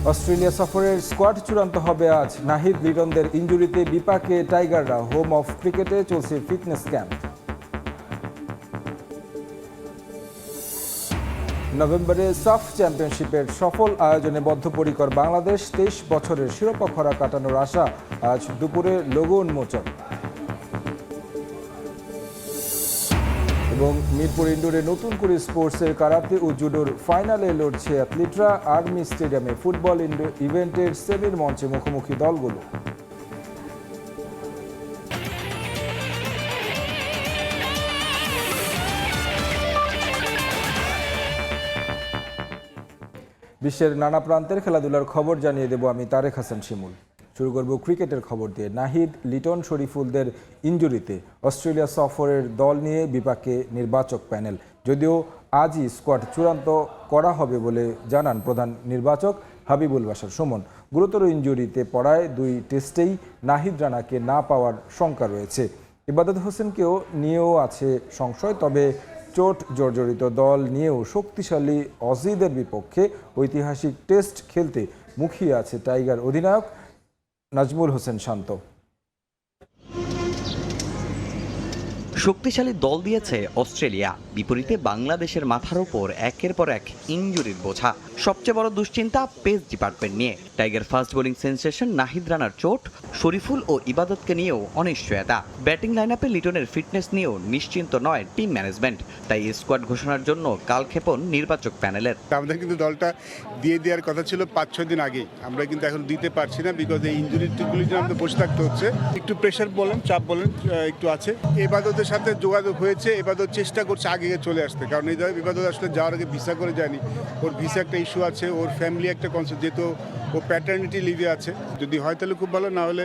Australia সফরের squad চূড়ান্ত হবে আজ। নাহিদ লিটনদের ইনজুরিতে বিপাকে টাইগাররা। হোম অফ ক্রিকেটে চলছে ফিটনেস ক্যাম্প। নভেম্বরে সাফ চ্যাম্পিয়নশিপের সফল আয়োজনে বদ্ধপরিকর বাংলাদেশ। 23 বছরের শিরোপা খরা কাটানোর আশা। আজ দুপুরে লোগো উন্মোচন। এবং মিরপুর ইনডোরে নতুন করে স্পোর্টসের কারাতে ও জুডোর ফাইনালে লড়ছে অ্যাথলিটরা। আর্মি স্টেডিয়ামে ফুটবল ইভেন্টের সেমির মঞ্চে মুখোমুখি দলগুলো। বিশ্বের নানা প্রান্তের খেলাধুলার খবর জানিয়ে দেব আমি তারেক হাসান শিমুল। শুরু করব ক্রিকেটের খবর দিয়ে। নাহিদ, লিটন, শরীফুলদের ইনজুরিতে অস্ট্রেলিয়া সফরের দল নিয়ে বিপাকে নির্বাচক প্যানেল। যদিও আজই স্কোয়াড চূড়ান্ত করা হবে বলে জানান প্রধান নির্বাচক হাবিবুল বাশার সুমন। গুরুতর ইনজুরিতে পড়ায় 2 টেস্টেই নাহিদ রানাকে না পাওয়ার শঙ্কা রয়েছে। ইবাদত হোসেনকেও নিয়েও আছে সংশয়। তবে চোট জর্জরিত দল নিয়েও শক্তিশালী অজিদের বিপক্ষে ঐতিহাসিক টেস্ট খেলতে মুখিয়ে আছে টাইগার অধিনায়ক নাজমুল হোসেন শান্ত। শক্তিশালী দল দিয়েছে অস্ট্রেলিয়া, বিপরীতে বাংলাদেশের মাথার উপর একের পর এক ইনজুরির বোঝা। সবচেয়ে বড় দুশ্চিন্তা পেস ডিপার্টমেন্ট নিয়ে। Tiger fast bowling sensation Nahid রানার চোট, শরীফুল ও ইবাদতকে নিয়েও অনিশ্চয়তা। ব্যাটিং লাইনআপে লিটনের ফিটনেস নিয়েও নিশ্চিন্ত নয় টিম ম্যানেজমেন্ট। তাই স্কোয়াড ঘোষণার জন্য কালক্ষেপণ নির্বাচক প্যানেলের। আমাদের কিন্তু দলটা দিয়ে দেওয়ার কথা ছিল 5-6 দিন আগেই। আমরা কিন্তু এখন দিতে পারছি না, বিকজ এই ইনজুরিগুলির জন্য আমাদের বসে থাকতে হচ্ছে। একটু প্রেশার বলেন, চাপ বলেন, একটু আছে। ইবাদতের সাথে যোগাযোগ হয়েছে, ইবাদত চেষ্টা করছে আগে চলে আসতে, কারণ ইবাদত আসলে যাওয়ার আগে ভিসা করে যায়নি। ওর ভিসা একটা ইস্যু আছে, ওর ফ্যামিলি একটা কনসার্ন, যেহেতু ও প্যাটার্নিটি লিভে আছে। যদি হয় তাহলে খুব ভালো, না হলে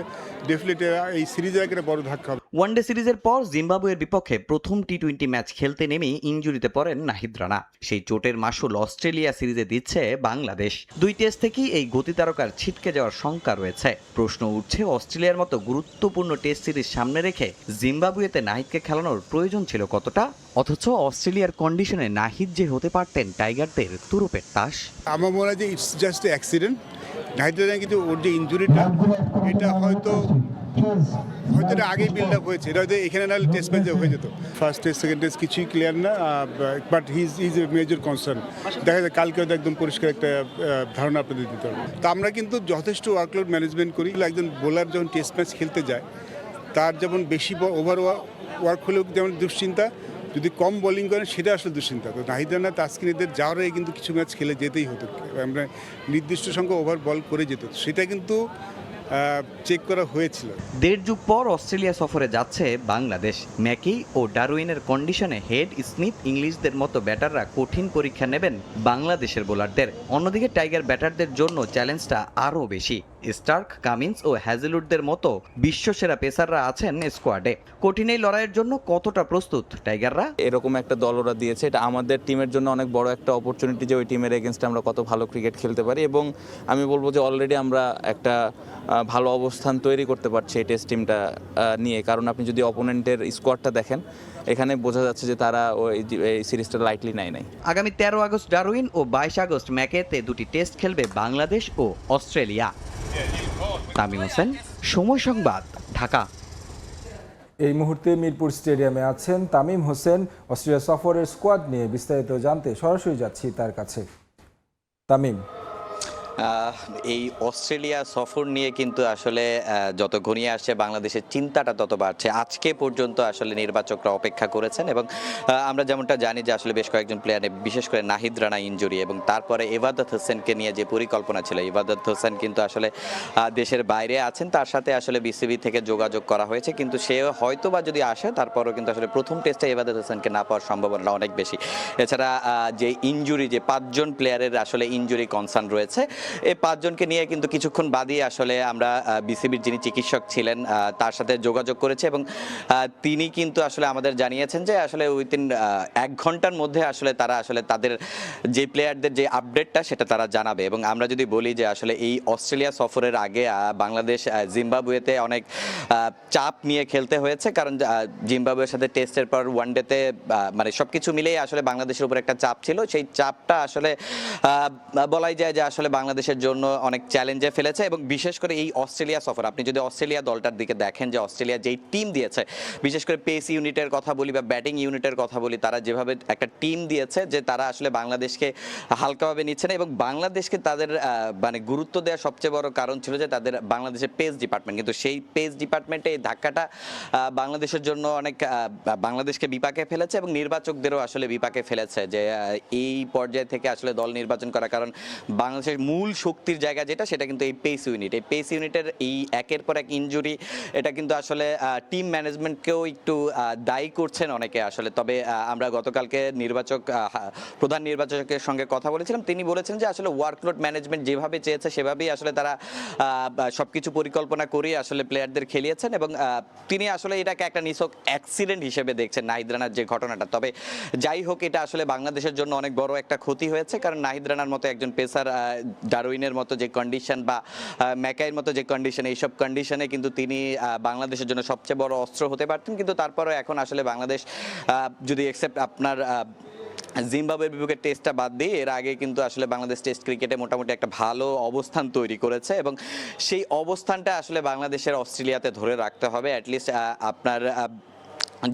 ডেফিনেটলি এই সিরিজের একটা বড় ধাক্কা হবে। ওয়ানডে সিরিজের পর জিম্বাবুয়ের বিপক্ষে প্রথম টি-20 ম্যাচ খেলতে নেমেই ইনজুরিতে পড়েন নাহিদ রানা। সেই চোটের মাসুল অস্ট্রেলিয়া সিরিজে দিচ্ছে বাংলাদেশ। 2 টেস্ট থেকেই এই গতিতারকার ছিটকে যাওয়ার শঙ্কা রয়েছে। প্রশ্ন উঠছে, অস্ট্রেলিয়ার মতো গুরুত্বপূর্ণ টেস্ট সিরিজ সামনে রেখে জিম্বাবুয়েতে নাহিদকে খেলানোর প্রয়োজন ছিল কতটা? অথচ অস্ট্রেলিয়ার কন্ডিশনে নাহিদ যে হতে পারতেন টাইগারদের তুরুপের তাস। আমার মনে হয় যে it's just a accident. Nahid Rana কিন্তু ওর যে ইনজুরিটা, এটা হয়তো এটা আগেই বিল্ড আপ হয়েছে। এটা হয়তো এখানে নাহলে টেস্ট ম্যাচে হয়ে যেত। ফার্স্ট টেস্ট, সেকেন্ড টেস্ট কিছুই ক্লিয়ার না, but his a major concern. দেখা যায় কালকে হয়তো একদম পরিষ্কার একটা ধারণা আপনাদের দিতে হবে। তো আমরা কিন্তু যথেষ্ট ওয়ার্কলোড ম্যানেজমেন্ট করি। একজন বোলার যখন টেস্ট ম্যাচ খেলতে যায়, তার যেমন বেশি ওভার ওয়ার্ক হলেও যেমন দুশ্চিন্তা, যদি কম বোলিং করেন সেটা আসলে দুশ্চিন্তা। তো নাহিদ রানা, তাসকিনদের যাওয়ার আগে কিন্তু কিছু ম্যাচ খেলে যেতেই হতো, আমরা নির্দিষ্ট সংখ্যা ওভার বল করে যেত, সেটা কিন্তু চেক করা হয়েছিল। 1.5 যুগ পর অস্ট্রেলিয়া সফরে যাচ্ছে বাংলাদেশ। ম্যাকি ও ডারউইনের কন্ডিশনে হেড, স্মিথ, ইংলিশদের মতো ব্যাটাররা কঠিন পরীক্ষা নেবেন বাংলাদেশের বোলারদের। অন্যদিকে টাইগার ব্যাটারদের জন্য চ্যালেঞ্জটা আরও বেশি। স্টার্ক, কামিন্স ও হ্যাজেলউডদের মতো বিশ্বসেরা পেসাররা আছেন স্কোয়াডে। কঠিন এই লড়াইয়ের জন্য কতটা প্রস্তুত টাইগাররা? এরকম একটা দল ওরা দিয়েছে, এটা আমাদের টিমের জন্য অনেক বড় একটা অপরচুনিটি যে ওই টিমের এগেনস্টে আমরা কত ভালো ক্রিকেট খেলতে পারি। এবং আমি বলবো যে অলরেডি আমরা একটা ভালো অবস্থান তৈরি করতে পারছি এই টেস্ট টিমটা নিয়ে। কারণ আপনি যদি অপোনেন্টের স্কোয়াডটা দেখেন, এখানে বোঝা যাচ্ছে যে তারা এই সিরিজটা লাইটলি নেয় নাই। আগামী 13 আগস্ট ডারউইন ও 22 আগস্ট ম্যাকেতে 2টি টেস্ট খেলবে বাংলাদেশ ও অস্ট্রেলিয়া। তামিম হোসেন, সময় সংবাদ, ঢাকা। এই মুহূর্তে মিরপুর স্টেডিয়ামে আছেন তামিম হোসেন। অস্ট্রেলিয়া সফরের স্কোয়াড নিয়ে বিস্তারিত জানতে সরাসরি যাচ্ছি তার কাছে। তামিম, এই অস্ট্রেলিয়া সফর নিয়ে কিন্তু আসলে যত ঘনিয়ে আসছে বাংলাদেশের চিন্তাটা তত বাড়ছে। আজকে পর্যন্ত আসলে নির্বাচকরা অপেক্ষা করেছেন এবং আমরা যেমনটা জানি যে আসলে বেশ কয়েকজন প্লেয়ারে, বিশেষ করে নাহিদ রানা ইনজুরি এবং তারপরে ইবাদত হোসেনকে নিয়ে যে পরিকল্পনা ছিল, ইবাদত হোসেন কিন্তু আসলে দেশের বাইরে আছেন। তার সাথে আসলে বিসিবি থেকে যোগাযোগ করা হয়েছে, কিন্তু সে হয়তো বা যদি আসে তারপরও কিন্তু আসলে প্রথম টেস্টে ইবাদত হোসেনকে না পাওয়ার সম্ভাবনা অনেক বেশি। এছাড়া যে ইনজুরি, যে 5 জন প্লেয়ারের আসলে ইনজুরি কনসার্ন রয়েছে, এই 5 জনকে নিয়ে কিন্তু কিছুক্ষণ বাদই আসলে আমরা বিসিবির যিনি চিকিৎসক ছিলেন তার সাথে যোগাযোগ করেছে এবং তিনি কিন্তু আসলে আমাদের জানিয়েছেন যে আসলে উইথিন 1 ঘন্টার মধ্যে আসলে তারা আসলে তাদের যে প্লেয়ারদের যে আপডেটটা সেটা তারা জানাবে। এবং আমরা যদি বলি যে আসলে এই অস্ট্রেলিয়া সফরের আগে বাংলাদেশ জিম্বাবুয়েতে অনেক চাপ নিয়ে খেলতে হয়েছে, কারণ জিম্বাবুয়ের সাথে টেস্টের পর ওয়ানডেতে মানে সবকিছু মিলেই আসলে বাংলাদেশের উপর একটা চাপ ছিল। সেই চাপটা আসলে বলাই যায় যে আসলে বাংলাদেশ বাংলাদেশের জন্য অনেক চ্যালেঞ্জে ফেলেছে এবং বিশেষ করে এই অস্ট্রেলিয়া সফর, আপনি যদি অস্ট্রেলিয়া দলটার দিকে দেখেন যে অস্ট্রেলিয়া যেই টিম দিয়েছে, বিশেষ করে পেস ইউনিটের কথা বলি বা ব্যাটিং ইউনিটের কথা বলি, তারা যেভাবে একটা টিম দিয়েছে যে তারা আসলে বাংলাদেশকে হালকাভাবে নিচ্ছে না এবং বাংলাদেশকে তাদের মানে গুরুত্ব দেওয়ার সবচেয়ে বড় কারণ ছিল যে তাদের বাংলাদেশের পেস ডিপার্টমেন্ট, কিন্তু সেই পেস ডিপার্টমেন্টে এই ধাক্কাটা বাংলাদেশের জন্য অনেক বাংলাদেশকে বিপাকে ফেলেছে এবং নির্বাচকদেরও আসলে বিপাকে ফেলেছে যে এই পর্যায়ে থেকে আসলে দল নির্বাচন করা, কারণ বাংলাদেশের মূল শক্তির জায়গা যেটা সেটা কিন্তু এই পেস ইউনিট। এই পেস ইউনিটের এই একের পর এক ইনজুরি, এটা কিন্তু আসলে টিম ম্যানেজমেন্টকেও একটু দায়ী করছেন অনেকে আসলে। তবে আমরা গতকালকে প্রধান নির্বাচকের সঙ্গে কথা বলেছিলাম, তিনি বলেছেন যে আসলে ওয়ার্কলোড ম্যানেজমেন্ট যেভাবে চেয়েছে সেভাবেই আসলে তারা সবকিছু পরিকল্পনা করে আসলে প্লেয়ারদের খেলিয়েছেন এবং তিনি আসলে এটাকে একটা নিছক অ্যাক্সিডেন্ট হিসেবে দেখছেন নাহিদ রানার যে ঘটনাটা। তবে যাই হোক, এটা আসলে বাংলাদেশের জন্য অনেক বড় একটা ক্ষতি হয়েছে, কারণ নাহিদ রানার মতো একজন পেসার, ডারউইনের মতো যে কন্ডিশন বা ম্যাকাইয়ের মতো যে কন্ডিশন, এইসব কন্ডিশনে কিন্তু তিনি বাংলাদেশের জন্য সবচেয়ে বড় অস্ত্র হতে পারতেন। কিন্তু তারপরে এখন আসলে বাংলাদেশ যদি এক্সেপ্ট আপনার জিম্বাবুয়ের বিপক্ষে টেস্টটা বাদ দিয়ে এর আগে কিন্তু আসলে বাংলাদেশ টেস্ট ক্রিকেটে মোটামুটি একটা ভালো অবস্থান তৈরি করেছে এবং সেই অবস্থানটা আসলে বাংলাদেশের অস্ট্রেলিয়াতে ধরে রাখতে হবে। অ্যাটলিস্ট আপনার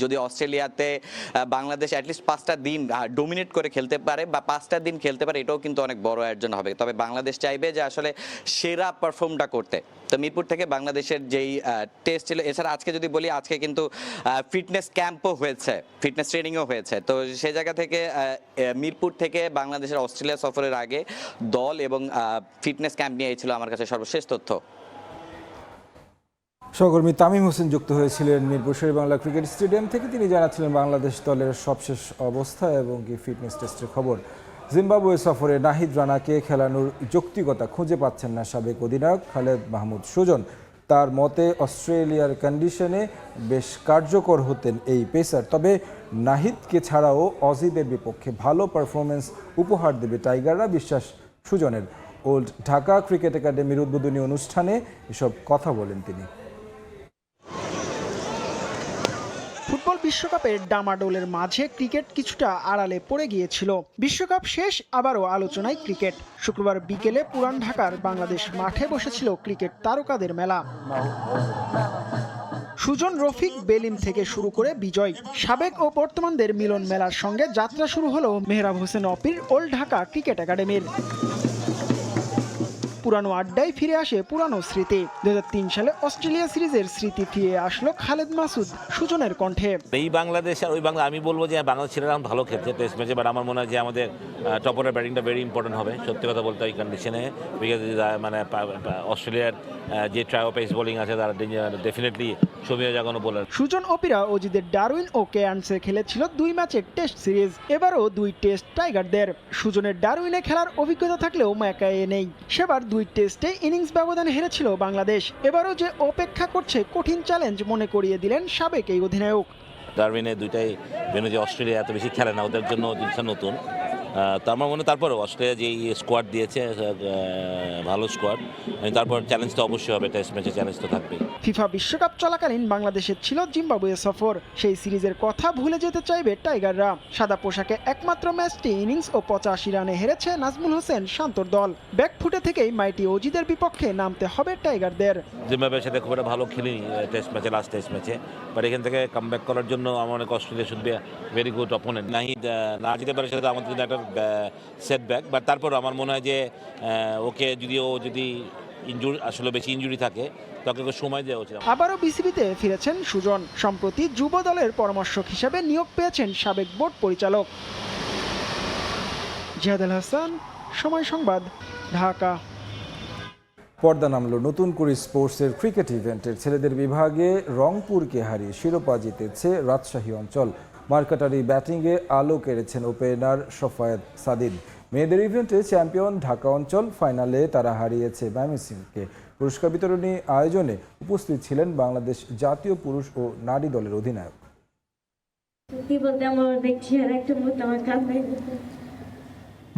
যদি অস্ট্রেলিয়াতে বাংলাদেশ অ্যাটলিস্ট 5টা দিন ডোমিনেট করে খেলতে পারে বা 5টা দিন খেলতে পারে, এটাও কিন্তু অনেক বড় অর্জন হবে। তবে বাংলাদেশ চাইবে যে আসলে সেরা পারফর্মটা করতে। তো মিরপুর থেকে বাংলাদেশের যেই টেস্ট ছিল, এছাড়া আজকে যদি বলি, আজকে কিন্তু ফিটনেস ক্যাম্পও হয়েছে, ফিটনেস ট্রেনিংও হয়েছে। তো সেই জায়গা থেকে মিরপুর থেকে বাংলাদেশের অস্ট্রেলিয়া সফরের আগে দল এবং ফিটনেস ক্যাম্প নিয়ে ছিল আমার কাছে সর্বশেষ তথ্য। সহকর্মী তামিম হোসেন যুক্ত হয়েছিলেন মিরপুর শেরেবাংলা ক্রিকেট স্টেডিয়াম থেকে। তিনি জানাচ্ছিলেন বাংলাদেশ দলের সবশেষ অবস্থা এবং কি ফিটনেস টেস্টের খবর। জিম্বাবুয়ে সফরে নাহিদ রানাকে খেলানোর যৌক্তিকতা খুঁজে পাচ্ছেন না সাবেক অধিনায়ক খালেদ মাহমুদ সুজন। তার মতে অস্ট্রেলিয়ার কন্ডিশনে বেশ কার্যকর হতেন এই পেসার। তবে নাহিদকে ছাড়াও অজিদের বিপক্ষে ভালো পারফরমেন্স উপহার দেবে টাইগাররা, বিশ্বাস সুজনের। ওল্ড ঢাকা ক্রিকেট একাডেমির উদ্বোধনী অনুষ্ঠানে এসব কথা বলেন তিনি। ফুটবল বিশ্বকাপের ডামাডোলের মাঝে ক্রিকেট কিছুটা আড়ালে পড়ে গিয়েছিল। বিশ্বকাপ শেষ, আবারও আলোচনায় ক্রিকেট। শুক্রবার বিকেলে পুরান ঢাকার বাংলাদেশ মাঠে বসেছিল ক্রিকেট তারকাদের মেলা। সুজন, রফিক, বেলিম থেকে শুরু করে বিজয়, সাবেক ও বর্তমানদের মিলন মেলার সঙ্গে যাত্রা শুরু হলো মেহরাব হোসেন অপির ওল্ড ঢাকা ক্রিকেট একাডেমির। পুরানো আড্ডায় ফিরে আসে পুরানো স্মৃতি। 2003 সালে অস্ট্রেলিয়া সিরিজের স্মৃতি ফিরে আসলো খালেদ মাসুদ সুজনের কণ্ঠে। এই বাংলাদেশ আর ওই বাংলা, আমি বলবো যে বাংলাদেশ ছেলেরা ভালো খেলছে টেস্ট ম্যাচে, বাট আমার মনে হয় যে আমাদের টপ অর্ডার ব্যাটিংটা ভেরি ইম্পর্টেন্ট হবে সত্যি কথা বলতে এই কন্ডিশনে। বিকজ মানে অস্ট্রেলিয়ার যে ট্রায়ো পেস বোলিং আছে তারা ডেফিনেটলি সমীহ জাগানো বোলার। সুজন, অপিরা অজিদের ডারউইন ও কেয়ার্নসে খেলেছিল 2 ম্যাচের টেস্ট সিরিজ। এবারও 2 টেস্ট টাইগারদের। সুজনের ডারউইনে খেলার অভিজ্ঞতা থাকলেও ম্যাকায়ে নেই। সেবার 2 টেস্টে ইনিংস ব্যবধানে হেরেছিল বাংলাদেশ। এবারও যে অপেক্ষা করছে কঠিন চ্যালেঞ্জ মনে করিয়ে দিলেন সাবেক এই অধিনায়ক। ডারউইনে 2টাই ভেন্যু যে অস্ট্রেলিয়া এত বেশি খেলে না, ওদের জন্য জিনিসটা নতুন। তো আমার মনে তারপরেও অস্ট্রেলিয়া যে স্কোয়াড দিয়েছে ভালো স্কোয়াড, তারপর চ্যালেঞ্জ তো অবশ্যই হবে, টেস্ট ম্যাচে চ্যালেঞ্জ তো থাকবেই। ফিফা বিশ্বকাপ চলাকালীন বাংলাদেশের ছিল জিম্বাবুয়ে সফর। সেই সিরিজের কথা ভুলে যেতে চাইবে টাইগাররা। সাদা পোশাকে একমাত্র ম্যাচটি ইনিংস ও 85 রানে হেরেছে নাজমুল হোসেন শান্তর দল। ব্যাকফুটে থেকেই মাইটি অজিদের বিপক্ষে নামতে হবে টাইগারদের। জিম্বাবুয়ের সাথে খুব একটা ভালো খেলিনি টেস্ট ম্যাচে, লাস্ট টেস্ট ম্যাচে, বাট এখান থেকে কামব্যাক করার জন্য আমার অনেক Australia should be very good opponent. Nahid না জিতে পারে সেটা আমাদের জন্য একটা সেটব্যাক, বাট তারপরও আমার মনে হয় যে ওকে যদি আসলে বেশি ইনজুরি থাকে তাকে সময় দেওয়া উচিত। আবারও বিসিবিতে ফিরেছেন সুজন। সম্প্রতি যুব দলের পরামর্শক হিসেবে নিয়োগ পেয়েছেন সাবেক বোর্ড পরিচালক। জিহাদ আল হাসান, সময় সংবাদ, ঢাকা। পর্দা নামলো নতুন করে স্পোর্টসের ক্রিকেট ইভেন্টের। ছেলেদের বিভাগে রংপুরকে হারিয়ে শিরোপা জিতেছে রাজশাহী অঞ্চল। মার্কাটারি ব্যাটিংয়ে আলো কেড়েছেন ওপেনার শফায়েত সাদিদ। মেয়েদের ইভেন্টে চ্যাম্পিয়ন ঢাকা অঞ্চল, ফাইনালে তারা হারিয়েছে ময়মনসিংহকে। পুরস্কার বিতরণী আয়োজনে উপস্থিত ছিলেন বাংলাদেশ জাতীয় পুরুষ ও নারী দলের অধিনায়ক।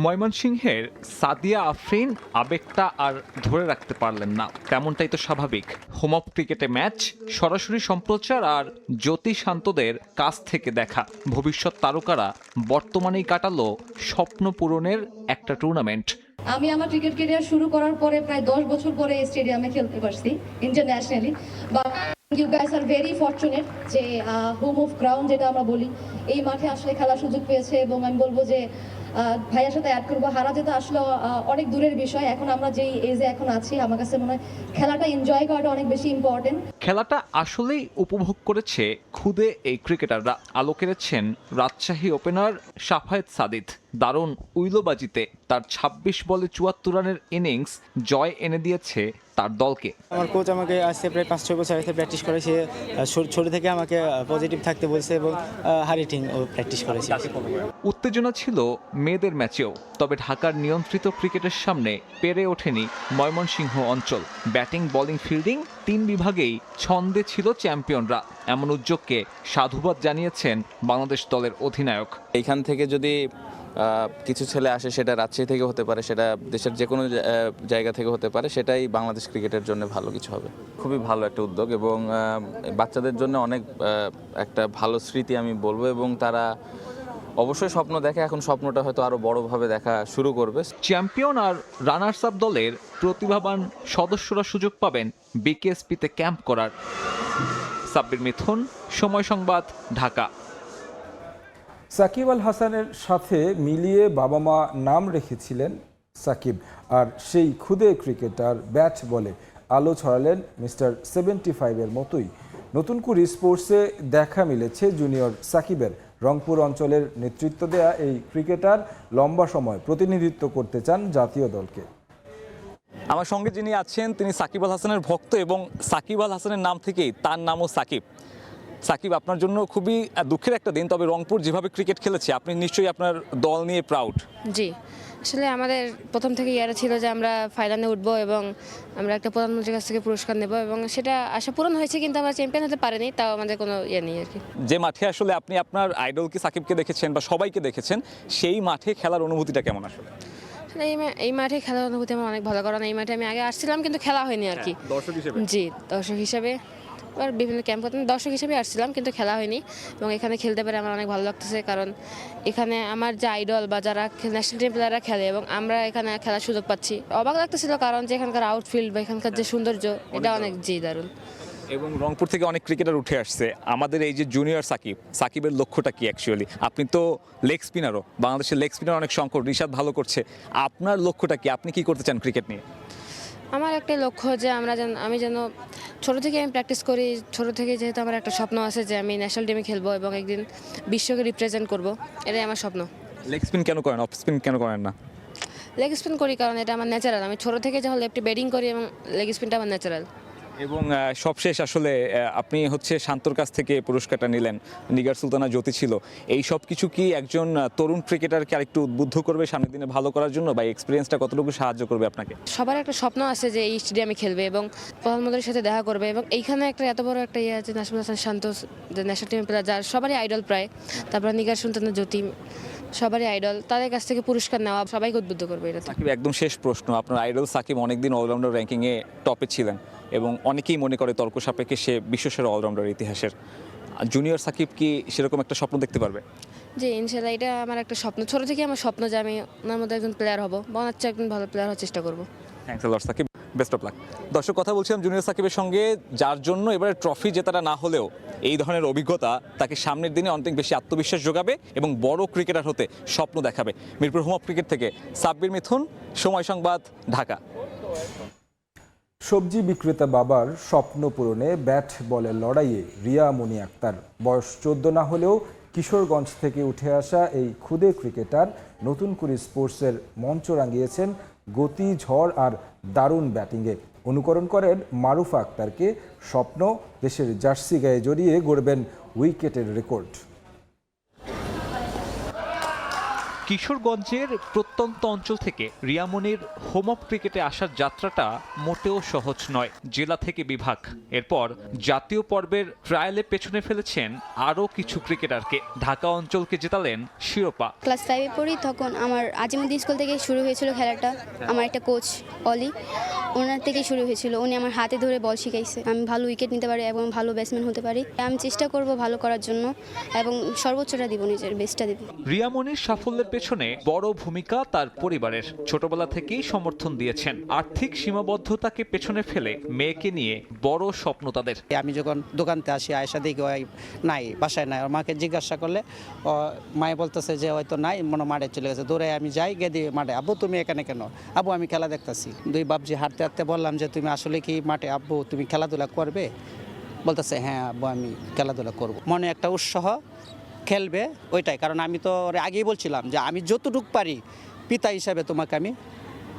ময়মনসিংহের সাদিয়া আফরিন আবেগটা আর ধরে রাখতে পারলেন না, তেমনটাই তো স্বাভাবিক। হোম অফ ক্রিকেটে ম্যাচ, সরাসরি সম্প্রচার আর জ্যোতি শান্তদের কাছ থেকে দেখা ভবিষ্যৎ তারকারা বর্তমানেই কাটালো স্বপ্ন পূরণের একটা টুর্নামেন্ট। আমি আমার ক্রিকেট ক্যারিয়ার শুরু করার পরে প্রায় 10 বছর পরে এই স্টেডিয়ামে খেলতে পারছি internationally. But you guys are very fortunate যে হোম অফ গ্রাউন্ড যেটা আমরা বলি, এই মাঠে আসলে খেলার সুযোগ পেয়েছে। এবং আমি বলবো যে ভাইয়ার সাথে অ্যাড করবো, হারা যেতে আসলে অনেক দূরের বিষয়। এখন আমরা যেই এজে এখন আছি, আমার কাছে মনে হয় খেলাটা এনজয় করাটা অনেক বেশি ইম্পর্টেন্ট। খেলাটা আসলেই উপভোগ করেছে খুদে এই ক্রিকেটাররা। আলো কেড়েছেন রাজশাহী ওপেনার শাফায়েত সাদিদ। দারুণ উইলোবাজিতে তার 26 বলে 74 রানের ইনিংস জয় এনে দিয়েছে তার দলকে। আমার কোচ আমাকে আসছে প্রায় 5-6 বছর আগে প্র্যাকটিস করেছে, ছোট থেকে আমাকে পজিটিভ থাকতে বলছে এবং হারিটিং ও প্র্যাকটিস করেছে। উত্তেজনা ছিল মেয়েদের ম্যাচেও, তবে ঢাকার নিয়ন্ত্রিত ক্রিকেটের সামনে পেরে ওঠেনি ময়মনসিংহ অঞ্চল। ব্যাটিং, বোলিং, ফিল্ডিং 3 বিভাগেই ছন্দে ছিল চ্যাম্পিয়নরা। এমন উদ্যোগকে সাধুবাদ জানিয়েছেন বাংলাদেশ দলের অধিনায়ক। এইখান থেকে যদি কিছু ছেলে আসে, সেটা রাজশাহী থেকে হতে পারে, সেটা দেশের যে কোনো জায়গা থেকে হতে পারে, সেটাই বাংলাদেশ ক্রিকেটের জন্য ভালো কিছু হবে। খুবই ভালো একটা উদ্যোগ এবং বাচ্চাদের জন্য অনেক একটা ভালো স্মৃতি আমি বলবো। এবং তারা অবশ্যই স্বপ্ন দেখে, এখন স্বপ্নটা হয়তো আরও বড়োভাবে দেখা শুরু করবে। চ্যাম্পিয়ন আর রানার্স আপ দলের প্রতিভাবান সদস্যরা সুযোগ পাবেন বিকেএসপিতে ক্যাম্প করার। সাব্বির মিথুন, সময় সংবাদ, ঢাকা। সাকিব আল হাসানের সাথে মিলিয়ে বাবা মা নাম রেখেছিলেন সাকিব, আর সেই খুদে ক্রিকেটার ব্যাট বলে আলো ছড়ালেন মিস্টার 75-এর মতোই। নতুন করে স্পোর্টসে দেখা মিলেছে জুনিয়র সাকিবের। রংপুর অঞ্চলের নেতৃত্ব দেয়া এই ক্রিকেটার লম্বা সময় প্রতিনিধিত্ব করতে চান জাতীয় দলকে। আমার সঙ্গে যিনি আছেন তিনি সাকিব আল হাসানের ভক্ত এবং সাকিব আল হাসানের নাম থেকেই তার নামও সাকিব। সাকিব, আপনার জন্য খুবই দুঃখের একটা দিন, তবে রংপুর যেভাবে ক্রিকেট খেলেছে আপনি নিশ্চয়ই আপনার দল নিয়ে প্রাউড। জি, আসলে আমাদের প্রথম থেকে ইয়ারা ছিল যে আমরা ফাইনালে উঠবো এবং আমরা একটা প্রধানমন্ত্রীর কাছ থেকে পুরস্কার নেব, এবং সেটা আশা পূরণ হয়েছে, কিন্তু আমরা চ্যাম্পিয়ন হতে পারিনি। তাও আমাদের কোনো ইয়ে নেই আর কি। যে মাঠে আসলে আপনি আপনার আইডলকে সাকিবকে দেখেছেন বা সবাইকে দেখেছেন, সেই মাঠে খেলার অনুভূতিটা কেমন আসলে? এই মাঠে খেলার অনুভূতি আমার অনেক ভালো, কারণ এই মাঠে আমি আগে আসছিলাম কিন্তু খেলা হয়নি আর কি। দর্শক হিসেবে? জি, দর্শক হিসাবে আর বিভিন্ন ক্যাম্প করতে দর্শক হিসেবে আসছিলাম, কিন্তু খেলা হয়নি। এবং এখানে খেলতে পারে আমার অনেক ভালো লাগতেছে, কারণ এখানে আমার যে আইডল বা যারা ন্যাশনাল টিম প্লেয়াররা খেলে এবং আমরা এখানে খেলার সুযোগ পাচ্ছি। অবাক লাগতেছিল, কারণ যে এখানকার আউটফিল্ড বা এখানকার যে সৌন্দর্য, এটা অনেক দারুণ। এবং রংপুর থেকে অনেক ক্রিকেটার উঠে আসছে। আমাদের এই যে জুনিয়র সাকিবের লক্ষ্যটা কি অ্যাকচুয়ালি? আপনি তো লেগ স্পিনারও, বাংলাদেশের লেগ স্পিনার অনেক সংকট, রিশাদ ভালো করছে। আপনার লক্ষ্যটা কি? আপনি কি করতে চান ক্রিকেট নিয়ে? আমার একটা লক্ষ্য যে আমি যেন ছোটো থেকে আমি প্র্যাকটিস করি। ছোটো থেকে যেহেতু আমার একটা স্বপ্ন আছে যে আমি ন্যাশনাল টিমে খেলবো এবং একদিন বিশ্বকে রিপ্রেজেন্ট করব, এটাই আমার স্বপ্ন। লেগ স্পিন কেন করেন, অফ স্পিন কেন করেন না? লেগ স্পিন করি কারণ এটা আমার ন্যাচারাল। আমি ছোটো থেকে যখন লেফটে ব্যাটিং করি এবং লেগ স্পিনটা আমার ন্যাচারাল। এবং সবশেষ আসলে আপনি শান্তর কাছ থেকে পুরস্কারটা নিলেন, নিগার সুলতানা জ্যোতি ছিল। এই সব কিছু কি একজন তরুণ ক্রিকেটারকে আরেকটু উদ্বুদ্ধ করবে সামনের দিনে ভালো করার জন্য, বা এক্সপিরিয়েন্সটা কতটুকু সাহায্য করবে আপনাকে? সবার একটা স্বপ্ন আছে যে এই স্টেডিয়ামে খেলবে এবং প্রধানমন্ত্রীর সাথে দেখা করবে, এবং এইখানে একটা এত বড় একটা ইয়ে আছে নাজমুল হাসান শান্ত, যে ন্যাশনাল টিমের প্লেয়ার, যার সবারই আইডল প্রায়। তারপর নিগার সুলতানা জ্যোতি, সবারই আইডল, তাদের কাছ থেকে পুরস্কার নেওয়া সবাইকে উদ্বুদ্ধ করবে। এটা সাকিব, একদম শেষ প্রশ্ন। আপনার আইডল সাকিব অনেকদিন অলরাউন্ডার র্যাঙ্কিংয়ে টপে ছিলেন এবং অনেকেই মনে করে তর্ক সাপেক্ষে সে বিশ্বসেরা অলরাউন্ডার ইতিহাসের। জুনিয়র সাকিব কি সেরকম একটা স্বপ্ন দেখতে পারবে? জি, ইনশাল্লাহ, এটা আমার একটা স্বপ্ন। ছোটো থেকে আমার স্বপ্ন যে আমি ওনার মধ্যে একজন প্লেয়ার হবো বা ওনার চেয়ে একজন ভালো প্লেয়ার হওয়ার চেষ্টা করবো। Thanks a lot Shakib, best of luck. দর্শক, কথা বলছিলাম জুনিয়র সাকিবের সঙ্গে, যার জন্য এবারে ট্রফি জেতাটা না হলেও এই ধরনের অভিজ্ঞতা তাকে সামনের দিনে অনেক বেশি আত্মবিশ্বাস যোগাবে এবং বড় ক্রিকেটার হতে স্বপ্ন দেখাবে। মিরপুর হোম অফ ক্রিকেট থেকে সাব্বির মিথুন, সময় সংবাদ, ঢাকা। সবজি বিক্রেতা বাবার স্বপ্ন পূরণে ব্যাট বলের লড়াইয়ে রিয়া মনি আক্তার। বয়স 14 না হলেও কিশোরগঞ্জ থেকে উঠে আসা এই খুদে ক্রিকেটার নতুন করে স্পোর্টসের মঞ্চ রাঙিয়েছেন গতি, ঝড় আর দারুণ ব্যাটিংয়ে। অনুকরণ করেন মারুফা আক্তারকে। স্বপ্ন, দেশের জার্সি গায়ে জড়িয়ে গড়বেন উইকেটের রেকর্ড। কিশোরগঞ্জের প্রত্যন্ত অঞ্চল থেকে রিয়ামনির হোম অফ ক্রিকেটে আসার যাত্রাটা মোটেও সহজ নয়। জেলা থেকে বিভাগ, এরপর জাতীয় পর্বের ট্রায়ালে পেছনে ফেলেছেন আরও কিছু ক্রিকেটারকে। ঢাকা অঞ্চলকে জেতালেন শিরোপা। ক্লাস 5-এ পড়ি, তখন আমার আজিমুদ্দিন স্কুল থেকে শুরু হয়েছিল খেলাটা। আমার একটা কোচ অলি, ওনার থেকে শুরু হয়েছিল। উনি আমার হাতে ধরে বল শিখাইছে, আমি ভালো উইকেট নিতে পারি এবং ভালো ব্যাটসম্যান হতে পারি। আমি চেষ্টা করব ভালো করার জন্য এবং সর্বোচ্চটা দিব, নিজের বেস্টটা দিব। রিয়ামনির সাফল্যের পেছনে পেছনে বড় ভূমিকা তার পরিবারের। ছোটবেলা থেকেই সমর্থন দিয়েছেন। আর্থিক সীমাবদ্ধতাকে পেছনে ফেলে মেয়েকে নিয়ে বড় স্বপ্ন তাদের। আমি যখন দোকানতে আসি আয়সা দেখি ওই নাই, বাসায় নাই। মাকে জিজ্ঞাসা করলে মায়ে বলতেছে যে হয়তো নাই, মনে মাঠে চলে গেছে। দৌড়ে আমি যাই, গিয়ে দিই মাঠে, আব্বু তুমি এখানে কেন? আব্বু আমি খেলা দেখতেছি। দুই বাপজি হাঁটতে হাঁটতে বললাম যে তুমি আসলে কি মাঠে, আব্বু তুমি খেলাধুলা করবে? বলতেছে হ্যাঁ আব্বু আমি খেলাধুলা করব। মনে একটা উৎসাহ, খেলবে ওইটাই। কারণ আমি তো আগেই বলছিলাম যে আমি যতটুকু পারি পিতা হিসাবে তোমাকে আমি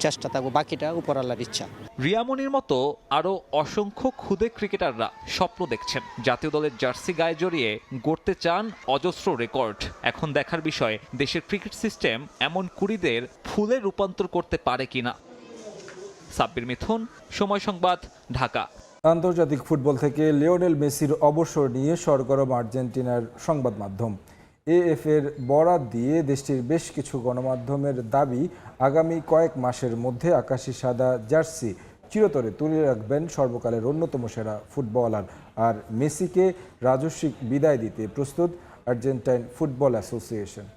চেষ্টা থাকবো, বাকিটা উপরওয়ালার ইচ্ছা। রিয়ামনির মতো আরও অসংখ্য ক্ষুদে ক্রিকেটাররা স্বপ্ন দেখছেন, জাতীয় দলের জার্সি গায়ে জড়িয়ে গড়তে চান অজস্র রেকর্ড। এখন দেখার বিষয় দেশের ক্রিকেট সিস্টেম এমন কুড়িদের ফুলে রূপান্তর করতে পারে কিনা। সাব্বির মিথুন, সময় সংবাদ, ঢাকা। আন্তর্জাতিক ফুটবল থেকে লিওনেল মেসির অবসর নিয়ে সরগরম আর্জেন্টিনার সংবাদ মাধ্যম। এএফ-এর বরাত দিয়ে দেশটির বেশ কিছু গণমাধ্যমের দাবি, আগামী কয়েক মাসের মধ্যে আকাশি সাদা জার্সি চিরতরে তুলে রাখবেন সর্বকালের অন্যতম সেরা ফুটবলার। আর মেসিকে রাজস্বিক বিদায় দিতে প্রস্তুত আর্জেন্টাইন ফুটবল অ্যাসোসিয়েশন।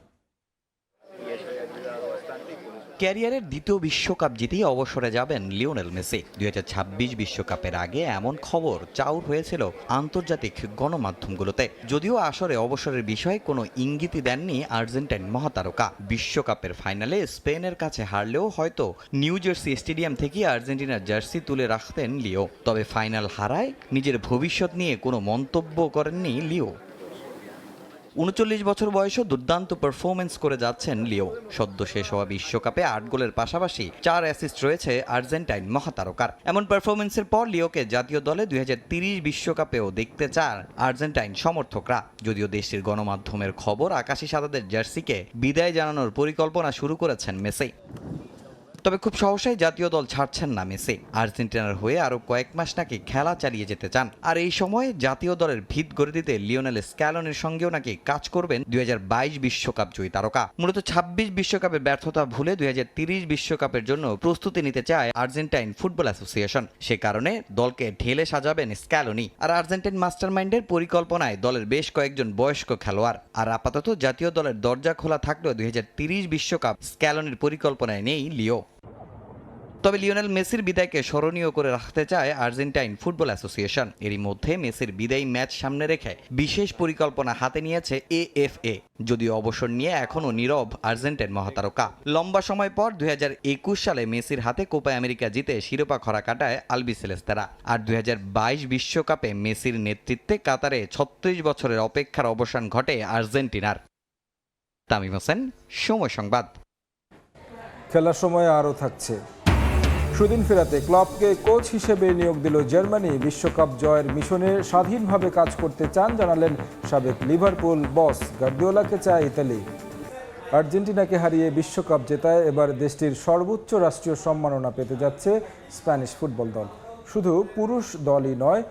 ক্যারিয়ারের দ্বিতীয় বিশ্বকাপ জিতেই অবসরে যাবেন লিওনেল মেসি। 2026 বিশ্বকাপের আগে এমন খবর চাউর হয়েছিল আন্তর্জাতিক গণমাধ্যমগুলোতে। যদিও আসরে অবসরের বিষয়ে কোনো ইঙ্গিতই দেননি আর্জেন্টাইন মহাতারকা। বিশ্বকাপের ফাইনালে স্পেনের কাছে হারলেও হয়তো নিউ জার্সি স্টেডিয়াম থেকে আর্জেন্টিনার জার্সি তুলে রাখতেন লিও। তবে ফাইনাল হারায় নিজের ভবিষ্যৎ নিয়ে কোনো মন্তব্য করেননি লিও। 39 বছর বয়সে দুর্দান্ত পারফরমেন্স করে যাচ্ছেন লিও। সদ্য শেষ হওয়া বিশ্বকাপে 8 গোলের পাশাপাশি 4 অ্যাসিস্ট রয়েছে আর্জেন্টাইন মহাতারকার। এমন পারফরমেন্সের পর লিওকে জাতীয় দলে 2030 বিশ্বকাপেও দেখতে চান আর্জেন্টাইন সমর্থকরা। যদিও দেশটির গণমাধ্যমের খবর, আকাশি সাদাদের জার্সিকে বিদায় জানানোর পরিকল্পনা শুরু করেছেন মেসি। তবে খুব সহসাই জাতীয় দল ছাড়ছেন না মেসি। আর্জেন্টিনার হয়ে আরও কয়েক মাস নাকি খেলা চালিয়ে যেতে চান। আর এই সময়ে জাতীয় দলের ভিত গড়ে দিতে লিওনেল স্ক্যালোনির সঙ্গেও নাকি কাজ করবেন 2022 বিশ্বকাপ জয়ী তারকা। মূলত 26 বিশ্বকাপের ব্যর্থতা ভুলে 2030 বিশ্বকাপের জন্য প্রস্তুতি নিতে চায় আর্জেন্টাইন ফুটবল অ্যাসোসিয়েশন। সে কারণে দলকে ঢেলে সাজাবেন স্ক্যালোনি। আর আর্জেন্টাইন মাস্টারমাইন্ডের পরিকল্পনায় দলের বেশ কয়েকজন বয়স্ক খেলোয়াড়। আর আপাতত জাতীয় দলের দরজা খোলা থাকলেও 2030 বিশ্বকাপ স্ক্যালোনির পরিকল্পনায় নেই লিও। তবে লিওনেল মেসির বিদায়কে স্মরণীয় করে রাখতে চায় আর্জেন্টাইন ফুটবল অ্যাসোসিয়েশন। এরই মধ্যে মেসির বিদায়ী ম্যাচ সামনে রেখে বিশেষ পরিকল্পনা হাতে নিয়েছে এএফএ। যদিও অবসর নিয়ে এখনও নীরব আর্জেন্টাইন মহাতারকা। লম্বা সময় পর 2021 সালে মেসির হাতে কোপা আমেরিকা জিতে শিরোপা খরা কাটায় আলবিসেলেস্তারা। আর 2022 বিশ্বকাপে মেসির নেতৃত্বে কাতারে 36 বছরের অপেক্ষার অবসান ঘটে আর্জেন্টিনার। তামিম হোসেন, সময় সংবাদ। খেলার সময় আরও থাকছে। সুদিন ফেরাতে ক্লবকে কোচ হিসেবে নিয়োগ দিল জার্মানি। বিশ্বকাপ জয়ের মিশনে স্বাধীনভাবে কাজ করতে চান জানালেন সাবেক লিভারপুল বস। গার্দিওলাকে চায় ইতালি। আর্জেন্টিনাকে হারিয়ে বিশ্বকাপ জেতায় এবার দেশটির সর্বোচ্চ রাষ্ট্রীয় সম্মাননা পেতে যাচ্ছে স্প্যানিশ ফুটবল দল। শুধু পুরুষ দলই নয়,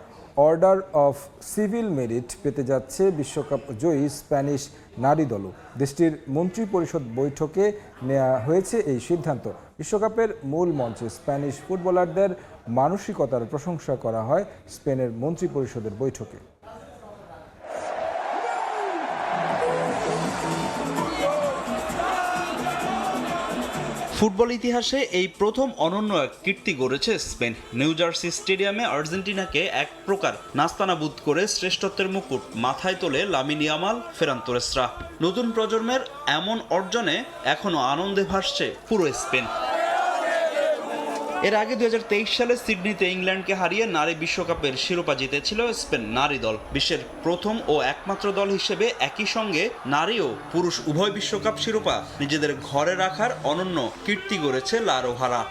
অর্ডার অফ সিভিল মেরিট পেতে যাচ্ছে বিশ্বকাপ জয়ী স্প্যানিশ নারী দলও। দেশটির মন্ত্রী পরিষদ বৈঠকে নেওয়া হয়েছে এই সিদ্ধান্ত। বিশ্বকাপের মূল মঞ্চে স্প্যানিশ ফুটবলারদের মানসিকতার প্রশংসা করা হয় স্পেনের মন্ত্রী পরিষদের বৈঠকে। ফুটবল ইতিহাসে এই প্রথম অনন্য এক কীর্তি গড়েছে স্পেন। নিউ জার্সি স্টেডিয়ামে আর্জেন্টিনাকে এক প্রকার নাস্তানাবুদ করে শ্রেষ্ঠত্বের মুকুট মাথায় তোলে লামিন ইয়ামাল, ফেরান তোরেসরা। নতুন প্রজন্মের এমন অর্জনে এখনো আনন্দে ভাসছে পুরো স্পেন। এর আগে 2023 সালে সিডনিতে ইংল্যান্ডকে হারিয়ে নারী বিশ্বকাপের শিরোপা জিতেছিল স্পেন নারী দল। বিশ্বের প্রথম ও একমাত্র দল হিসেবে একই সঙ্গে নারী ও পুরুষ উভয় বিশ্বকাপ শিরোপা নিজেদের ঘরে রাখার অনন্য কীর্তি গড়েছে লা রোহারা।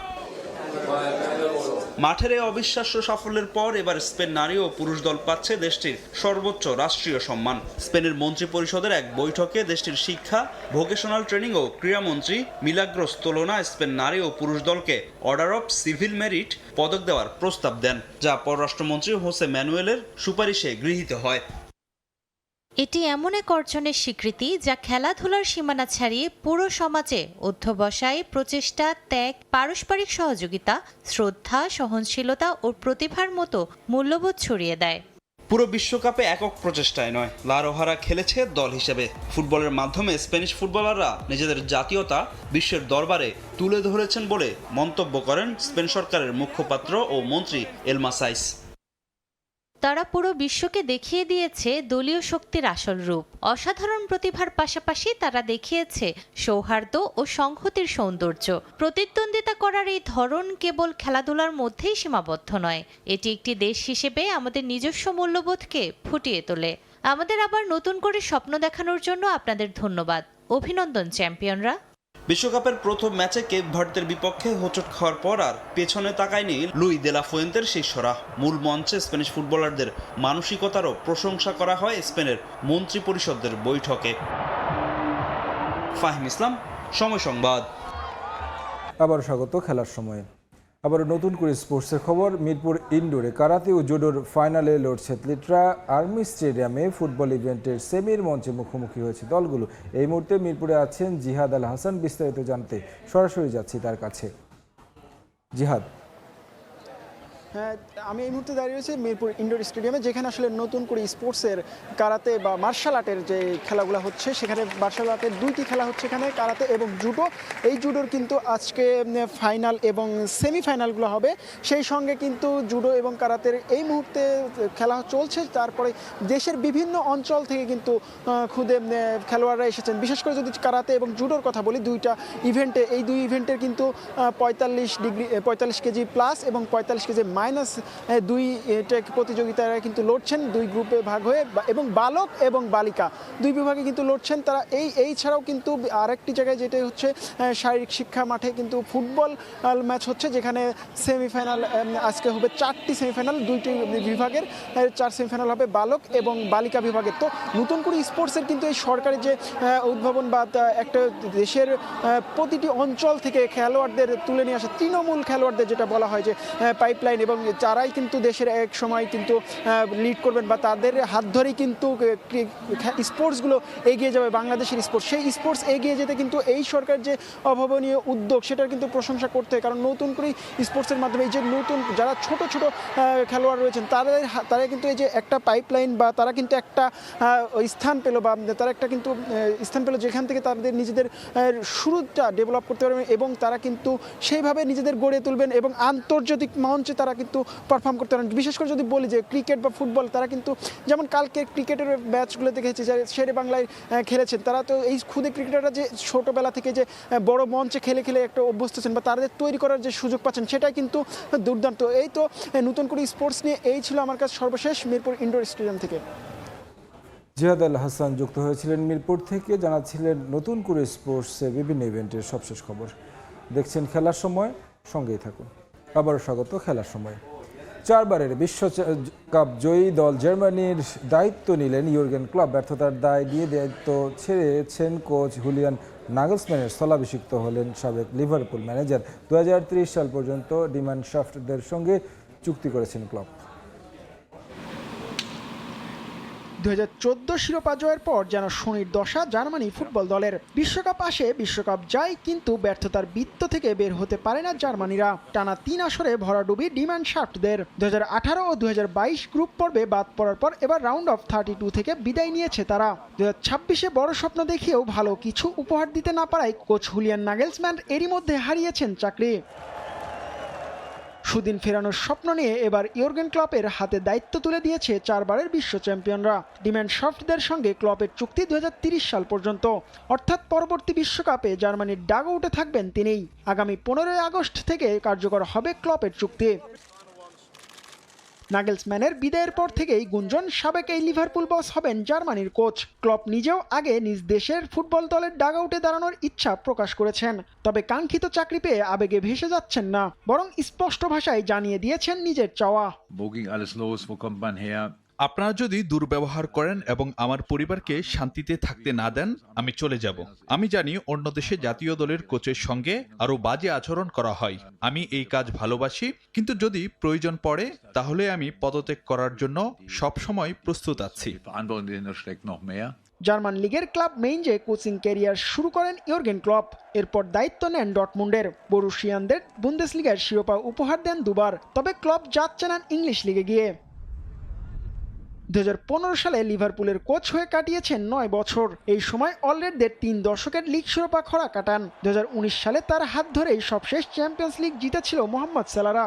মাঠের এই অবিশ্বাস্য সাফল্যের পর এবার স্পেন নারী ও পুরুষ দল পাচ্ছে দেশটির সর্বোচ্চ রাষ্ট্রীয় সম্মান। স্পেনের মন্ত্রী পরিষদের এক বৈঠকে দেশটির শিক্ষা, ভোকেশনাল ট্রেনিং ও ক্রীড়ামন্ত্রী মিলাগ্রোস তোলোনা স্পেন নারী ও পুরুষ দলকে অর্ডার অফ সিভিল মেরিট পদক দেওয়ার প্রস্তাব দেন, যা পররাষ্ট্রমন্ত্রী হোসে ম্যানুয়েলের সুপারিশে গৃহীত হয়। এটি এমন এক অর্জনের স্বীকৃতি যা খেলাধুলার সীমানা ছাড়িয়ে পুরো সমাজে অধ্যবসায়, প্রচেষ্টা, ত্যাগ, পারস্পরিক সহযোগিতা, শ্রদ্ধা, সহনশীলতা ও প্রতিভার মতো মূল্যবোধ ছড়িয়ে দেয়। পুরো বিশ্বকাপে একক প্রচেষ্টায় নয়, লা রোহারা খেলেছে দল হিসেবে। ফুটবলের মাধ্যমে স্প্যানিশ ফুটবলাররা নিজেদের জাতীয়তা বিশ্বের দরবারে তুলে ধরেছেন বলে মন্তব্য করেন স্পেন সরকারের মুখপাত্র ও মন্ত্রী এলমা সাইস। তারা পুরো বিশ্বকে দেখিয়ে দিয়েছে দলীয় শক্তির আসল রূপ। অসাধারণ প্রতিভার পাশাপাশি তারা দেখিয়েছে সৌহার্দ্য ও সংহতির সৌন্দর্য। প্রতিদ্বন্দ্বিতা করার এই ধরন কেবল খেলাধুলার মধ্যেই সীমাবদ্ধ নয়, এটি একটি দেশ হিসেবে আমাদের নিজস্ব মূল্যবোধকে ফুটিয়ে তোলে। আমাদের আবার নতুন করে স্বপ্ন দেখানোর জন্য আপনাদের ধন্যবাদ। অভিনন্দন চ্যাম্পিয়নরা। বিশ্বকাপের প্রথম ম্যাচে কেপ ভার্দের বিপক্ষে হোঁচট খাওয়ার পর আর পেছনে তাকায়নি লুই দে লা ফুয়েন্তের শিষ্যরা। মূল মঞ্চে স্প্যানিশ ফুটবলারদের মানসিকতারও প্রশংসা করা হয় স্পেনের মন্ত্রী পরিষদের বৈঠকে। ফাহিম ইসলাম, সময় সংবাদ। আবার স্বাগত খেলার সময়ে। আবার নতুন করে স্পোর্টসের খবর। মিরপুর ইনডোরে কারাতে ও জুডোর ফাইনালে লড়ছে অ্যাথলিটরা। আর্মি স্টেডিয়ামে ফুটবল ইভেন্টের সেমির মঞ্চে মুখোমুখি হয়েছে দলগুলো। এই মুহূর্তে মিরপুরে আছেন জিহাদ আল হাসান। বিস্তারিত জানতে সরাসরি যাচ্ছি তার কাছে। জিহাদ, হ্যাঁ, আমি এই মুহূর্তে দাঁড়িয়ে রয়েছি মিরপুর ইনডোর স্টেডিয়ামে, যেখানে আসলে নতুন করে স্পোর্টসের কারাতে বা মার্শাল আর্টের যে খেলাগুলো হচ্ছে, সেখানে মার্শাল আর্টের দুইটি খেলা হচ্ছে এখানে, কারাতে এবং জুডো। এই জুডোর কিন্তু আজকে ফাইনাল এবং সেমিফাইনালগুলো হবে। সেই সঙ্গে কিন্তু জুডো এবং কারাতের এই মুহূর্তে খেলা চলছে। তারপরে দেশের বিভিন্ন অঞ্চল থেকে কিন্তু খুদে খেলোয়াড়রা এসেছেন। বিশেষ করে যদি কারাতে এবং জুডোর কথা বলি, দুইটা ইভেন্টে, এই দুই ইভেন্টের কিন্তু 45 কেজি প্লাস এবং 45 কেজি মাইনাস দুই প্রতিযোগিতারা কিন্তু লড়ছেন দুই গ্রুপে ভাগ হয়ে, এবং বালক এবং বালিকা দুই বিভাগে কিন্তু লড়ছেন তারা। এই ছাড়াও কিন্তু আরেকটি জায়গায় যেটা হচ্ছে শারীরিক শিক্ষা মাঠে কিন্তু ফুটবল ম্যাচ হচ্ছে, যেখানে সেমিফাইনাল আজকে হবে। 4টি সেমিফাইনাল, 2টি বিভাগের 4 সেমিফাইনাল হবে বালক এবং বালিকা বিভাগের। তো নতুন করে স্পোর্টসের কিন্তু এই সরকারি যে উদ্ভাবন বা একটা দেশের প্রতিটি অঞ্চল থেকে খেলোয়াড়দের তুলে নিয়ে আসে, তৃণমূল খেলোয়াড়দের যেটা বলা হয় যে পাইপলাইন, এবং যারাই কিন্তু দেশের এক সময় কিন্তু লিড করবেন বা তাদের হাত ধরেই কিন্তু স্পোর্টসগুলো এগিয়ে যাবে, বাংলাদেশের স্পোর্টস। সেই স্পোর্টস এগিয়ে যেতে কিন্তু এই সরকার যে অভাবনীয় উদ্যোগ, সেটার কিন্তু প্রশংসা করতে হয়। কারণ নতুন করে স্পোর্টসের মাধ্যমে এই যে নতুন যারা ছোট ছোট খেলোয়াড় রয়েছেন, তারা কিন্তু এই যে একটা পাইপলাইন বা তারা কিন্তু একটা স্থান পেল, বা তারা একটা কিন্তু স্থান পেল যেখান থেকে তাদের নিজেদের শুরুটা ডেভেলপ করতে পারবেন, এবং তারা কিন্তু সেইভাবে নিজেদের গড়ে তুলবেন এবং আন্তর্জাতিক মঞ্চে তারা কিন্তু পারফর্ম করতে পারেন। বিশেষ করে যদি বলি যে ক্রিকেট বা ফুটবল, তারা কিন্তু যেমন কালকে ক্রিকেটের ম্যাচগুলো দেখেছি যে শেরে বাংলায় খেলেছেন, তারা তো এই খুদে ক্রিকেটাররা যে ছোটোবেলা থেকে যে বড় মঞ্চে খেলে খেলে একটা অভ্যস্ত আছেন বা তাদের তৈরি করার যে সুযোগ পাচ্ছেন, সেটাই কিন্তু দুর্দান্ত। এই তো নতুন করে স্পোর্টস নিয়ে এই ছিল আমার কাছে সর্বশেষ মিরপুর ইনডোর স্টেডিয়াম থেকে। জিহাদ আল হাসান যুক্ত হয়েছিলেন মিরপুর থেকে, জানাচ্ছিলেন নতুন করে স্পোর্টসের বিভিন্ন ইভেন্টের সবশেষ খবর। দেখছেন খেলার সময়, সঙ্গেই থাকুন। আবারও স্বাগত খেলার সময়। 4 বারের বিশ্বকাপ জয়ী দল জার্মানির দায়িত্ব নিলেন ইয়র্গেন ক্লপ। ব্যর্থতার দায় দিয়ে দায়িত্ব ছেড়েছেন কোচ হুলিয়ান নাগলসম্যানের স্থলাভিষিক্ত হলেন সাবেক লিভারপুল ম্যানেজার। 2030 সাল পর্যন্ত ডিমানশাফটদের সঙ্গে চুক্তি করেছেন ক্লপ। 2014 শিরোপা জয়ের পর যেন শনির দশা জার্মানি ফুটবল দলের। বিশ্বকাপ আসে, বিশ্বকাপ যায়, কিন্তু ব্যর্থতার বৃত্ত থেকে বের হতে পারে না জার্মানিরা। টানা 3 আসরে ভরাডুবি ডিমানশাফটদের। 2018 ও 2022 গ্রুপ পর্বে বাদ পড়ার পর এবার রাউন্ড অফ 32 থেকে বিদায় নিয়েছে তারা। 2026-এ বড় স্বপ্ন দেখিয়েও ভালো কিছু উপহার দিতে না পারায় কোচ হুলিয়ান নাগেলসম্যান এরই মধ্যে হারিয়েছেন চাকরি। সুদিন ফেরানোর স্বপ্ন নিয়ে এবার ইয়র্গেন ক্লপের হাতে দায়িত্ব তুলে দিয়েছে 4 বারের বিশ্ব চ্যাম্পিয়নরা। ডিমানশাফটদের সঙ্গে ক্লপের চুক্তি 2030 সাল পর্যন্ত, অর্থাৎ পরবর্তী বিশ্বকাপে জার্মানির ডাগআউটে থাকবেন তিনিই। আগামী 15 আগস্ট থেকে কার্যকর হবে ক্লপের চুক্তি। নাগেলসম্যানের বিদায়ের পর থেকেই গুঞ্জন সাবেক এই লিভারপুল বস হবেন জার্মানির কোচ। ক্লপ নিজেও আগে নিজ দেশের ফুটবল দলের ডাগআউটে দাঁড়ানোর ইচ্ছা প্রকাশ করেছেন, তবে কাঙ্ক্ষিত চাকরি পেয়ে আবেগে ভেসে যাচ্ছেন না, বরং স্পষ্ট ভাষায় জানিয়ে দিয়েছেন নিজের চাওয়া। আপনারা যদি দুর্ব্যবহার করেন এবং আমার পরিবারকে শান্তিতে থাকতে না দেন, আমি চলে যাব। আমি জানি অন্য দেশে জাতীয় দলের কোচের সঙ্গে আরো বাজে আচরণ করা হয়। আমি এই কাজ ভালোবাসি, কিন্তু যদি প্রয়োজন পড়ে তাহলে আমি পদত্যাগ করার জন্য সবসময় প্রস্তুত আছি। জার্মান লিগের ক্লাব মেইনজে কোচিং ক্যারিয়ার শুরু করেন ইয়র্গেন ক্লপ। এরপর দায়িত্ব নেন ডর্টমুন্ডের। বরুশিয়ানদের বুন্দেসলিগার শিরোপা উপহার দেন দুবার, তবে ক্লপ জাত চানান ইংলিশ লিগে গিয়ে। 2015 সালে লিভারপুলের কোচ হয়ে কাটিয়েছেন 9 বছর। এই সময় অলরেডদের 3 দশকের লিগ শিরোপা খরা কাটান। 2019 সালে তার হাত ধরেই সবশেষ চ্যাম্পিয়ন্স লিগ জিতেছিল মোহাম্মদ সালাহরা।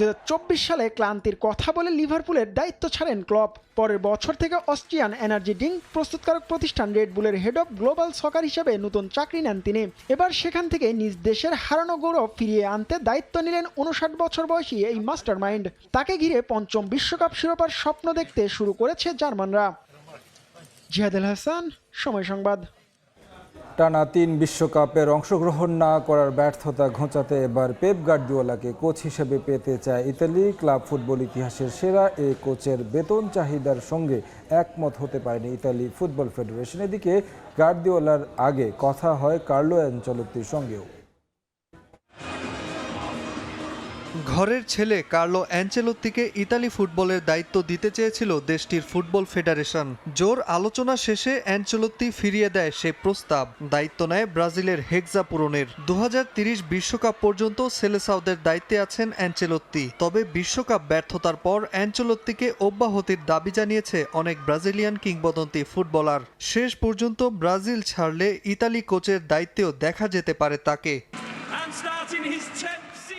2024 সালে ক্লান্তির কথা বলে লিভারপুলের দায়িত্ব ছাড়েন ক্লপ। পরের বছর থেকে অস্ট্রিয়ান এনার্জি ড্রিঙ্ক প্রস্তুতকারক প্রতিষ্ঠান রেড বুলের হেড অব গ্লোবাল সকার হিসেবে নতুন চাকরি নেন তিনি। এবার সেখান থেকে নিজ দেশের হারানো গৌরব ফিরিয়ে আনতে দায়িত্ব নিলেন 59 বছর বয়সী এই মাস্টারমাইন্ড। তাকে ঘিরে পঞ্চম বিশ্বকাপ শিরোপার স্বপ্ন দেখতে শুরু করেছে জার্মানরা। জিহাদুল হাসান, সময় সংবাদ। টানা 3 বিশ্বকাপের অংশগ্রহণ না করার ব্যর্থতা ঘোচাতে এবার পেপ গার্দিওলাকে কোচ হিসেবে পেতে চায় ইতালি। ক্লাব ফুটবল ইতিহাসের সেরা এই কোচের বেতন চাহিদার সঙ্গে একমত হতে পারেনি ইতালি ফুটবল ফেডারেশন। এদিকে গার্দিওলার আগে কথা হয় কার্লো অ্যানচেলোত্তির সঙ্গেও। ঘরের ছেলে কার্লো অ্যানচেলোত্তিকে ইতালি ফুটবলের দায়িত্ব দিতে চেয়েছিল দেশটির ফুটবল ফেডারেশন। জোর আলোচনা শেষে অ্যানচেলোত্তি ফিরিয়ে দেয় সেই প্রস্তাব। দায়িত্ব নেয় ব্রাজিলের হেক্সা পূরণের। 2030 বিশ্বকাপ পর্যন্ত সেলেসাওদের দায়িত্বে আছেন অ্যানচেলোত্তি। তবে বিশ্বকাপ ব্যর্থতার পর অ্যানচেলোত্তিকে অব্যাহতির দাবি জানিয়েছে অনেক ব্রাজিলিয়ান কিংবদন্তি ফুটবলার। শেষ পর্যন্ত ব্রাজিল ছাড়লে ইতালি কোচের দায়িত্বেও দেখা যেতে পারে তাকে।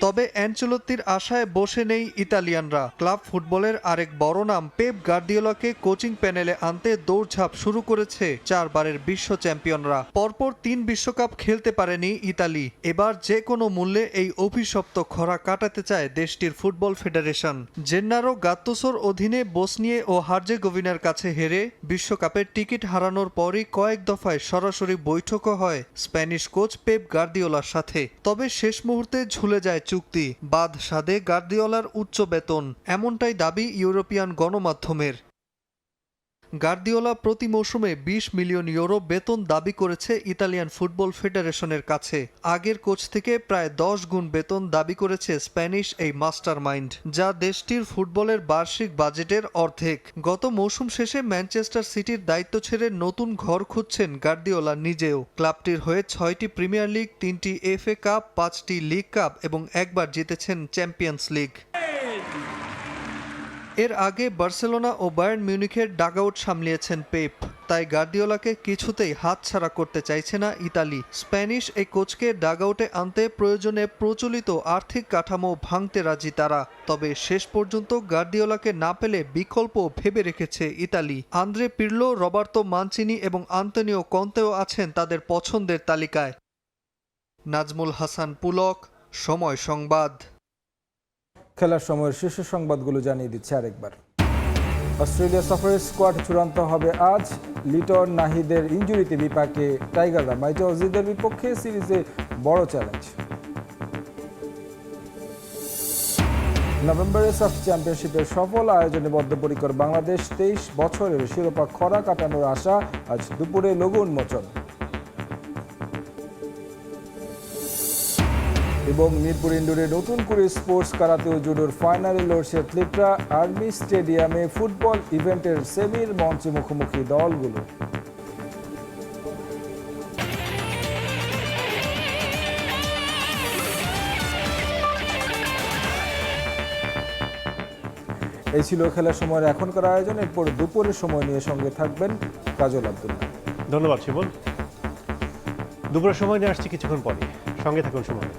তবে অ্যানচেলোত্তির আশায় বসে নেই ইতালিয়ানরা। ক্লাব ফুটবলের আরেক বড় নাম পেপ গার্দিওলাকে কোচিং প্যানেলে আনতে দৌড়ঝাঁপ শুরু করেছে 4 বারের বিশ্ব চ্যাম্পিয়নরা। পরপর 3 বিশ্বকাপ খেলতে পারেনি ইতালি। এবার যে কোনো মূল্যে এই অভিশপ্ত খরা কাটাতে চায় দেশটির ফুটবল ফেডারেশন। জেন্নারো গাত্তুসোর অধীনে বসনিয়া ও হার্জেগোভিনার কাছে হেরে বিশ্বকাপের টিকিট হারানোর পরই কয়েক দফায় সরাসরি বৈঠকও হয় স্প্যানিশ কোচ পেপ গার্দিওলার সাথে। তবে শেষ মুহূর্তে ঝুলে যায় চুক্তি। বাদ সাধে গার্দিওলার উচ্চ বেতন, এমনটাই দাবি ইউরোপিয়ান গণমাধ্যমের। গার্দিওলা প্রতি মৌসুমে 20 মিলিয়ন ইউরো বেতন দাবি করেছে ইতালিয়ান ফুটবল ফেডারেশনের কাছে। আগের কোচ থেকে প্রায় 10 গুণ বেতন দাবি করেছে স্প্যানিশ এই মাস্টারমাইন্ড, যা দেশটির ফুটবলের বার্ষিক বাজেটের অর্ধেক। গত মৌসুম শেষে ম্যানচেস্টার সিটির দায়িত্ব ছেড়ে নতুন ঘর খুঁজছেন গার্দিওলা নিজেও। ক্লাবটির হয়ে 6টি প্রিমিয়ার লিগ, 3টি FA কাপ, 5টি লিগ কাপ এবং একবার জিতেছেন চ্যাম্পিয়ন্স লিগ। এর আগে বার্সেলোনা ও বায়ার্ন মিউনিখের ডাগআউট সামলিয়েছেন পেপ। তাই গার্দিওলাকে কিছুতেই হাতছাড়া করতে চাইছে না ইতালি। স্প্যানিশ এই কোচকে ডাগআউটে আনতে প্রয়োজনে প্রচলিত আর্থিক কাঠামো ভাঙতে রাজি তারা। তবে শেষ পর্যন্ত গার্দিওলাকে না পেলে বিকল্প ভেবে রেখেছে ইতালি। আন্দ্রে পিরলো, রবার্তো মানচিনি এবং আন্তোনিও কন্তেও আছেন তাদের পছন্দের তালিকায়। নাজমুল হাসান পুলক, সময় সংবাদ। খেলার সময়ের শীর্ষ সংবাদগুলো জানিয়ে দিচ্ছে আরেকবার। অস্ট্রেলিয়া সফরের স্কোয়াড চূড়ান্ত হবে আজ। লিটন নাহিদের ইনজুরিতে বিপাকে টাইগাররা। মাইজা অজিদের বিপক্ষে সিরিজে বড় চ্যালেঞ্জ। নভেম্বরে সাফ চ্যাম্পিয়নশিপের সফল আয়োজনে বদ্ধপরিকর বাংলাদেশ। 23 বছরের শিরোপা খরা কাটানোর আশা। আজ দুপুরে লোগো উন্মোচন। এবং মিরপুর ইন্ডোরে নতুন করে স্পোর্টস কারাতে ও জুডোর ফাইনালে লড়ছে অ্যাথলেটরা। আর্মি স্টেডিয়ামে ফুটবল ইভেন্টের সেমির মঞ্চে মুখোমুখি দলগুলো। এই ছিল খেলার সময়ের এখনকার আয়োজন। এরপর দুপুরের সময় নিয়ে সঙ্গে থাকবেন কাজল আব্দুল্লাহ। ধন্যবাদ শিবন। দুপুরের সময় নিয়ে আসছি কিছুক্ষণ পরে, সঙ্গে থাকুন সময়।